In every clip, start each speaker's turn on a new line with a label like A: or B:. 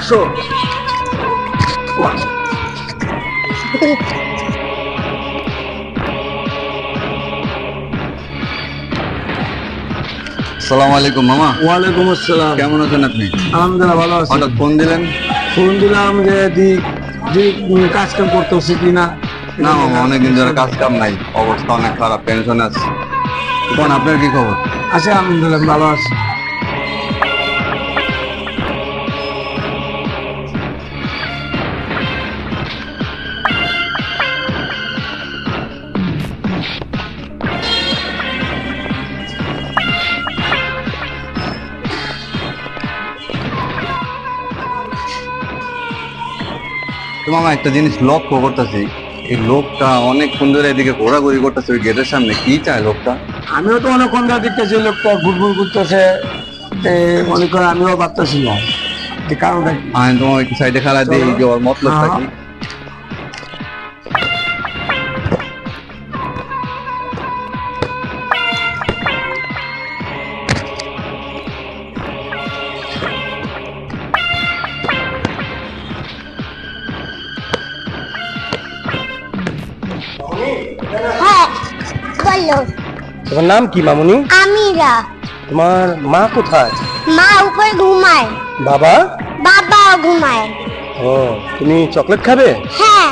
A: আসো।
B: আসসালামু আলাইকুম মামা।
A: ওয়ালাইকুম আসসালাম।
B: কেমন আছেন আপনি?
A: আলহামদুলিল্লাহ ভালো আছি।
B: হঠাৎ ফোন দিলেন?
A: ফোন দিলাম যে কাজ কাম করতেছি কিনা।
B: না মামা, অনেকদিন ধরে কাজ কাম নাই, অবস্থা অনেক খারাপ, টেনশন আছে। কোন আপনার কি খবর?
A: আচ্ছা আলহামদুলিল্লাহ ভালো আছি।
B: তো মামা একটা জিনিস লক্ষ্য করতেছি, এই লোকটা অনেক সুন্দর এদিকে ঘোরাঘুরি করতেছে ওই গেটের সামনে। কি চায় লোকটা?
A: আমিও তো অনেকক্ষণ ধরে দেখতেছি লোকটা ঘুরঘুর করতেছে, অনেকক্ষণ আমিও ভাবতেছি না যে কারণটা কি।
B: আমি তোমার একটু সাইডে খেলা দিই যে ওর মতলবটা কি।
C: হ্যাঁ বলো।
D: তোমার নাম কি মামুনি?
C: আমিরা।
D: তোমার মা কোথায়?
C: মা উপরে ঘুমায়,
D: বাবা?
C: বাবাও ঘুমায়।
D: ও, তুমি চকলেট খাবে?
C: হ্যাঁ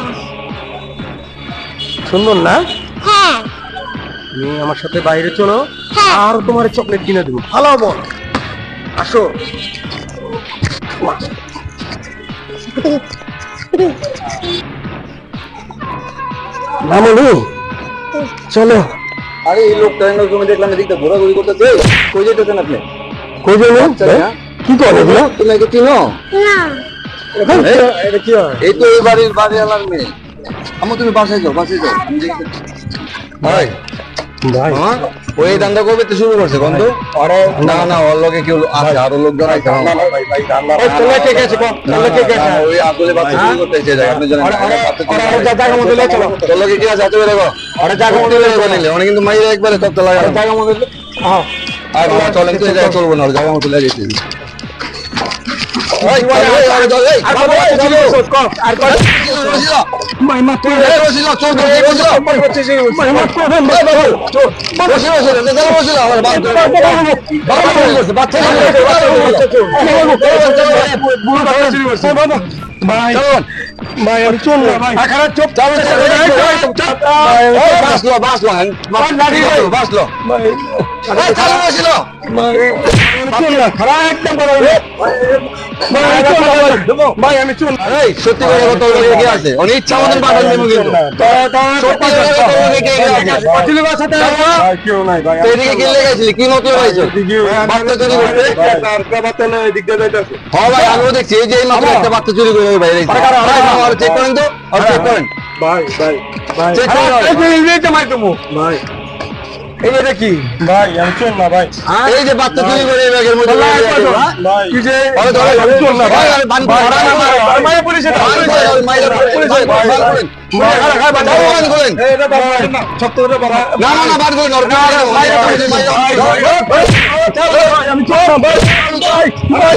D: সুন্দর না?
C: হ্যাঁ
D: তুমি আমার সাথে বাইরে চলো,
C: হ্যাঁ।
D: আর তোমার চকলেট কিনে দেবো। ভালো বল, আসো। মামুনি চলো।
B: আরে এই লোকটা তুমি দেখলাম এদিকটা ঘোরাঘুরি করতেছে, কই যেতেছেন আপনি?
D: কই যাবো? কি করে এগুলো?
B: তুমি একে চিনো?
C: না
D: এটা কি হয়?
B: এই তো এই বাড়ির বাড়িওয়ালার মেয়ে। আমার তুমি বাসায় যাও, বাসায় যাও। ভাই
D: ভাই
B: হ্যাঁ, ওই দান্দা কবে তো শুরু করছে গন্ধ?
D: আরে
B: না না, ওর লোকে কেউ আছে, আরো লোকজন আছে।
D: ওই তোমরা কে গেছে কো? তোমরা কে গেছে?
B: ওই আসলে বাচ্চা চুরি করতে এসে যায়, আপনি জানেন না?
D: জায়গা মতো লে চলো।
B: তোর লোকে কি আছে? হাতে বেরো গো।
D: আরে জায়গা মতো লে চলো।
B: নিলে অনেক কিন্তু মাইরে একবারে তপ্ত লাগে।
D: জায়গা মতো হ্যাঁ।
B: আর বাবা চলেন তো, এই জায়গায় চলবো না, ওর জায়গা মতো লেগেছে।
D: ভাই আমি চল না ভাই। চুপ ভাই আমি চল।
B: সত্যি করে তোর লোকে কে আছে? অনেক ইচ্ছা মতন পাঠান দেবো কিন্তু। সত্যি করে তোর লোকে কে আছে?
D: কেউ নাই ভাই।
B: তো এদিকে কি লেগেছিলি? কি মতলব হয়েছে? বাচ্চা চুরি করতে? হ্যাঁ ভাই, আমিও দেখছি এই যে এই মাত্র একটা বাচ্চা চুরি করে বাইরে চেক করেন তো, আর চেক করেন,
D: ভাই ভাই ভাই
B: চেক করেন।
D: ভাই এই যে দেখি ভাই আমি চল না ভাই।
B: এই যে বাচ্চা চুরি করে এই ব্যাগের মধ্যে
D: ভাই
B: কি যে
D: আরে ধরে আমি চল না ভাই।
B: মাইরে পুলিশে না না না, বার করেন
D: আমি চল না ভাই।